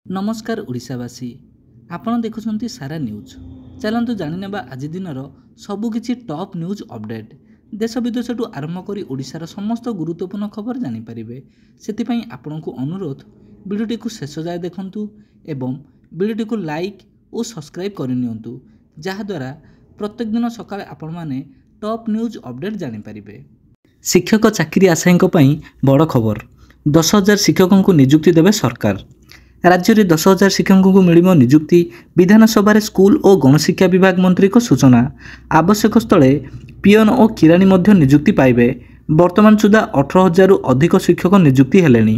नमस्कार ओडिशावासी आपण देखुछंती सारा न्यूज चलतु जानिनेबा आज दिनर सबुकिछि टॉप न्यूज अपडेट देश विदेश आरंभ करी ओडिशार समस्त गुरुत्वपूर्ण खबर जानिपारे से आपंक अनुरोध वीडियोटी को शेष जाए देखंतु एवं वीडियोटी को लाइक और सब्सक्राइब करनियंतु जहाद्वारा प्रत्येक दिन सकाळे आपण माने टॉप न्यूज अपडेट जानिपारे। शिक्षक चाकरी आशायींक पई बड़ खबर 10,000 शिक्षकों को नियुक्ति देवे सरकार। राज्य में 10,000 शिक्षकों को मिल नियुक्ति विधानसभा स्कूल और गणशिक्षा विभाग मंत्री को सूचना। आवश्यक स्थले पियन और किराणी मध्य नियुक्ति पाइबे। वर्तमान सुधा 18,000 रु अधिक शिक्षक नियुक्ति हेलेनी।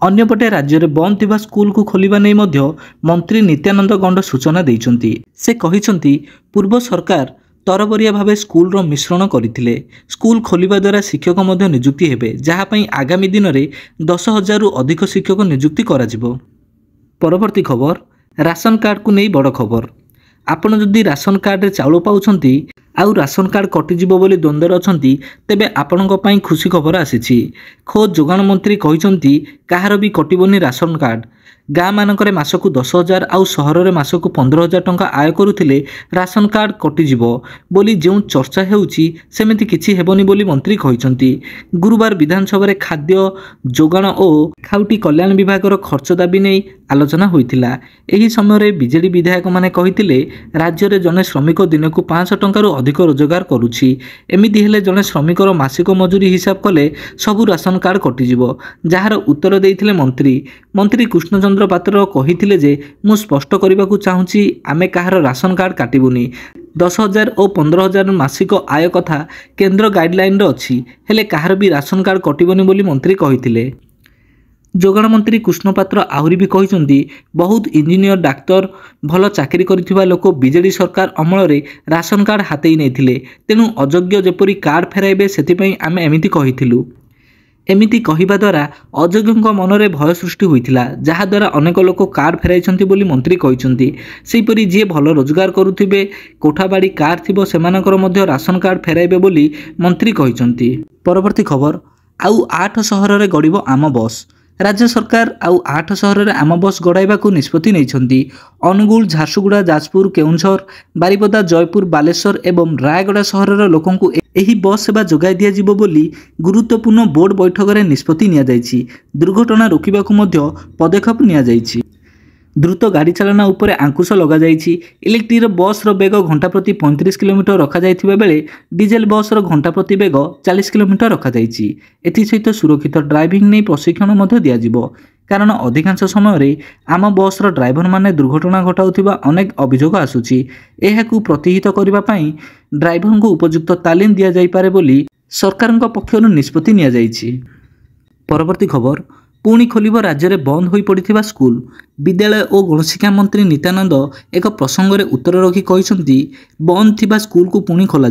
अन्यपटे राज्य में बंद थिबा स्कूल को खोलिबा नै मध्य मंत्री नित्यानंद गंड सूचना दैछंती। से कहिछंती पूर्व सरकार तरबरिया भावे स्कूल रो मिश्रण करथिले। स्कूल खोलिबा द्वारा शिक्षक मध्य नियुक्ति हेबे जहा पई आगामी दिन में 10,000 रु अधिक शिक्षक नियुक्ति करा जिवो। परवर्ती खबर राशन कार्ड को नहीं बड़ खबर। आपण जदि राशन कार्ड रे चाउल पाउछंती आउ राशन कार्ड कटिजिवो बोली द्वंद्वर अछंती तेबे आपणक पई खुशी खबर आसीछि। खोद जोगाण मंत्री कहिछंती काहार भी कटिबोनी राशन कार्ड। गाँ मानकरे मासकु 10,000 आउ सहर में मासकु 15,000 टंका आय करुथिले राशन कार्ड कटिजिवो बोली जो चर्चा हेउछि सेमिति किछि हेबोनी बोली मंत्री कहिछंती। गुरुवार विधानसभा खाद्य जोगाण और खाउटी कल्याण विभाग खर्च दाबी नहीं आलोचना होइथिला। एही समय बीजेडी विधायक माने कहिथिले राज्य में जने श्रमिक दिन को 500 टंका रु अधिक रोजगार करुछि। एमिति हेले जने श्रमिकर मासिक मजूरी हिसाब कले सबु राशन कार्ड कटिजिवो जार उत्तर देइथिले मंत्री कृष्णचंद्र पात्र कहिथिले जे मु स्पष्ट करबाकू चाहूछि आमे काहार राशन कार्ड काटिबुनी। 10,000 और 15,000 मासिक आय कथा केंद्र गाइडलाइन अच्छी हेले काहार भी राशन कार्ड कटिबुनी बोली मंत्री कहिथिले। जोगाण मंत्री कृष्ण पात्र आहुरी भी कहिसंती बहुत इंजीनियर डाक्तर भल चाकरी करिथिबा लोक बीजेडी सरकार अमल रे राशन कार्ड हातेई नैथिले तेणु अयोग्य जेपरी कार्ड फेराइबे सेथिपई आमे एमिति कहिथिलु। एमिति कहिबा द्वारा अयोग्यଙ୍କ मनरे भय सृष्टि होइथिला जहाद्वारा अनेक लोक कार्ड फेराइछंती बोली मंत्री कहिसंती। सेहिपरि जे भल रोजगार करुथिबे कोठाबाड़ी कार थिबो सेमानकर मध्य राशन कार्ड फेराइबे बोली मंत्री कहिसंती। परवर्ती खबर आउ 8 सहर रे गड़िबो आम बस। राज्य सरकार आउ 8 सहर में आम बस गड़ाइबाकू निष्पत्ति नैछंती। अनुगुल झारसुगुड़ा जाजपुर केउंझर बारिपदा जयपुर बालेश्वर एवं रायगड़ा सहर लोकंकु एही बस सेवा जोगाई दिया जिवो बोली गुरुत्वपूर्ण बोर्ड बैठक में निष्पत्ति निया जायछि। दुर्घटना रोकिबाकू मध्य पदक्षेप निया जायछि। द्रुत गाड़ी चालना उपरे आंकुश लगा जायछि। इलेक्ट्रिक बस रो बेग घंटा प्रति 35 किलोमीटर रखा जायथिबा बेले डीजेल बस रो घंटा प्रति बेग 40 किलोमीटर रखा जायछि। एथि सहित सुरक्षित ड्राइविंग नै प्रशिक्षण मध्य दिया जिवो कारण अधिकांश समय रे आम बस रो ड्राइवर माने दुर्घटना घटाउथिबा अनेक अभियोग आसुछि। एहाकू प्रतिहित करिबा पई ड्राइवर को उपयुक्त तालीम दिया जाय पारे बोली सरकारक पक्षरु निष्पत्ति निया जायछि। परवर्ती खबर पुणी खोलिब राज्य में बंद हो पड़ा स्कूल। विद्यालय और गणशिक्षा मंत्री नित्यानंद एक प्रसंग में उत्तर रखी कहिसंती बंद थिबा स्कूल को पुणी खोल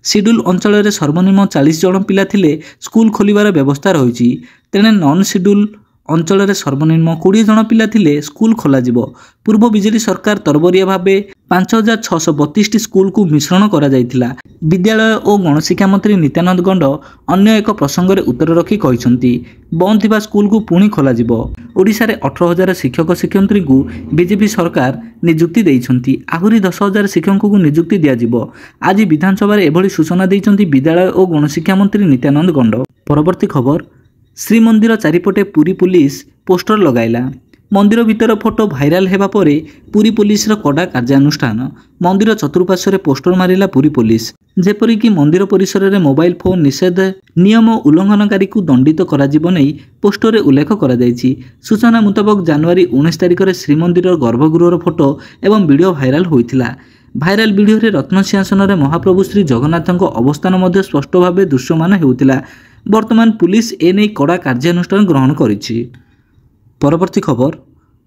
शिड्यूल अंचल में सर्वनिम्न 40 जन पिला थिले स्कूल खोलिबार व्यवस्था रही तेणे नॉन शिड्यूल अंचल में सर्वनिम्न 20 जन पिला थिले स्कूल खोल पूर्व बीजेडी सरकार तरबरिया भावे 5,632 स्कूल को मिश्रण करा जायथिला। विद्यालय और गणशिक्षा मंत्री नित्यानंद गंड अन्य एक प्रसंग में उत्तर रखी कहिसंती बंद थिबा स्कूल को पुणी खोल ओडिशा रे 18,000 शिक्षक शिक्षयित्री को बीजेपी सरकार नियुक्ति देइछंती। आहुरी 10,000 शिक्षकों को नियुक्ति दिया जिवो। आज विधानसभा एभली सूचना देइछंती विद्यालय और गणशिक्षा मंत्री नित्यानंद गंड। परवर्ती खबर श्रीमंदिर चारिपटे पुरी पुलिस पोस्टर लगाइला। मंदिर भीतर फोटो भाइराल हेबा परे पुरी पुलिस रो कड़ा कार्यानुष्ठान। मंदिर चतुर्पार्श्व पोस्टर मारिला पुरी पुलिस जेपरिक मंदिर परिसर में मोबाइल फोन निषेध नियम उल्लंघनकारी को दंडित करा जिवो नै पोस्टर रे उल्लेख करा जायछि। सूचना मुताबक जनवरी 19 तारिख में श्रीमंदिर गर्भगृहर फोटो एवं वीडियो भाइराल होइथिला। भाइराल वीडियो रे रत्नसिंहासन में महाप्रभु श्री जगन्नाथक अवस्थान मध्य स्पष्ट भाव दृश्यमान हेउथिला। वर्तमान पुलिस एने कड़ा कार्यानुष्ठान ग्रहण करिछि। परवर्ती खबर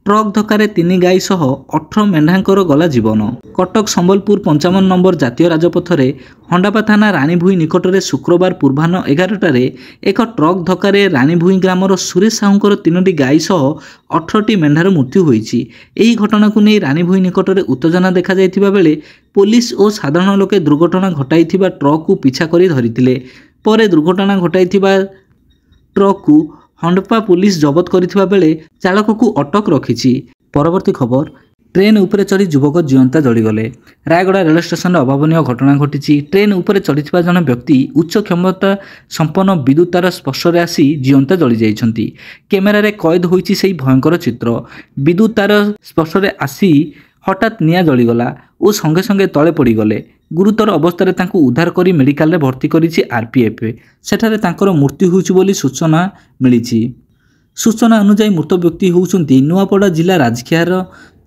ट्रक धक्का 3 गाई सह 18 मेढांकर गला जीवन। कटक संबलपुर 55 नंबर जातीय राजपथ में हंडापा थाना रानीभूई निकट में शुक्रवार पूर्वाह्न 11टारे एक ट्रक धक्का रानीभूई ग्रामर सुरेश साहूंकर 3टी गाई सह 18टी मेढार मृत्यु होईछि। एही घटना को नहीं रानीभूई निकट में उत्तेजना देखा जायथिबा बेले पुलिस और साधारण लोके दुर्घटना घटाइथिबा ट्रक को पिछा करी धरिथिले। परे दुर्घटना घटाइथिबा ट्रक को हंडपा पुलिस जबत करिथिबा बेले चालक को अटक रखिछि। परवर्ती खबर, ट्रेन उपरे चढ़ी युवक जीवंता जलिगले। रायगड़ा रेल स्टेशन अभावनीय घटना घटी। ट्रेन उपरे चढ़ी जन व्यक्ति उच्च क्षमता संपन्न विद्युत तार स्पर्शरे आसी जीवंता जली जाइछन्ति। कैमेरा रे कैद होइछि सेही भयंकर चित्र। विद्युत तार स्पर्शरे आसी हठात निया जलिगला और संगे संगे तले पड़गले। गुरुतर अवस्था तांकु उद्धार करी मेडिकल रे भर्ती करिछि आरपीएफ। सेठारे तांकर मृत्यु होइछि बोली सूचना मिलिछि। सूचना अनुसार मृत व्यक्ति होउछन्ति नुआपड़ा जिला राजखियार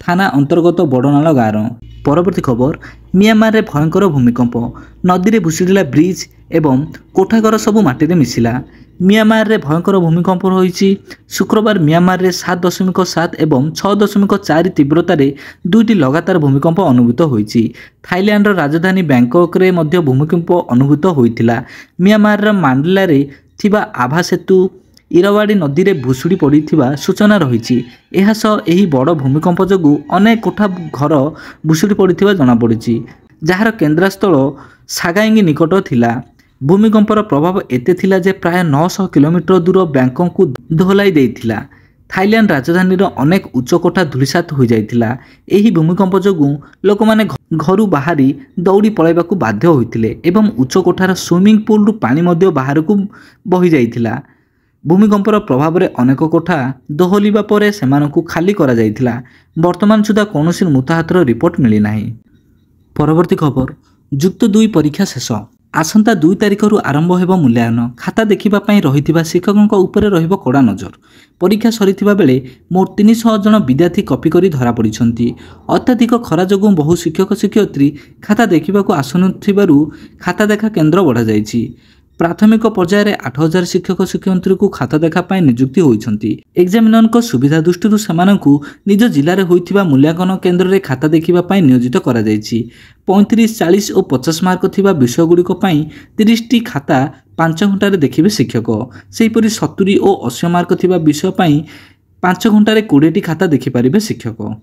थाना अंतर्गत बड़नाल गाँव। परवर्ती खबर, म्यांमार रे भयंकर भूमिकंप। नदी रे भुशुड़िला ब्रिज एवं कोठाघर सबु माटी रे मिसिला। म्यांमार रे भयंकर भूमिकंप रही। शुक्रवार म्यांमार रे 7.7 एवं 6.4 तीव्रता रे दुईटी लगातार भूमिकंप अनुभूत होइछि। थाईलैंड राजधानी बैंकॉक रे मध्य भूमिकंप अनुभूत होइथिला। म्यांमार रे मांडला रे थिबा आभा सेतु इरावाड़ी नदी रे भुशुड़ी पड़िथिबा सूचना रही। यह सह एही बड़ भूमिकंप जोगु अनेक कोठा घर भुशुड़ी पड़िथिबा जଣା पड़िछि, जार केन्द्रस्थल सागाइंग निकट थिला। भूमिकंपर प्रभाव एते थिला जे प्राय 900 किलोमीटर दूर बैंकॉक को दोहलाई देइथिला। थाईलैंड राजधानी अनेक उच्च कोठा धूलिसात हो जाइथिला। एही भूमिकंप जोगु लोक माने घरु बाहरी दौड़ी पळाइबाकू बाध्य होइथिले एवं उच्च कोठार स्विमिंग पूल रु पानी मध्य बाहरकू बही जाइथिला। भूमिकंपर प्रभाव में अनेक कोठा दोहलिबा परे सेमानकू खाली करा जाइथिला। वर्तमान सुधा कौनसी मृताहतर रिपोर्ट मिली नाही। परवर्ती खबर, युक्त 2 परीक्षा शेष। आसंता 2 तारिखରୁ आरंभ हेब मूल्यांकन। खाता देखिबा पई रहिथिबा शिक्षकଙ୍କ उपरे रहिब कड़ा नजर। परीक्षा सरिथिबा बेले मोट 300 जन विद्यार्थी कॉपी करी धरा पड़िछन्ति। अत्याधिक खरा जोगु बहु शिक्षक शिक्षयित्री खाता देखिबाकू आसुनथिबारु खाता देखा केन्द्र बढ़ा जाइछि। प्राथमिक पर्यायर 8000 शिक्षक शिक्षयित्री को खाता देखा पाई नियुक्ति होइछन्ति। एग्जामिनर को सुविधा दृष्टि सेमानंकु निज जिले में होइथिबा मूल्यांकन केन्द्र रे खाता देखिबा पाई नियोजित करा जाइछि। 35, 40 और 50 मार्क थिबा विषय गुड़िक पाई 30टी खाता 5 घंटा देखिबे शिक्षक। सेहीपरि 70 और 80 मार्क थिबा विषय पाई 5 घंटा 20टी खाता देखिपारिबे शिक्षक।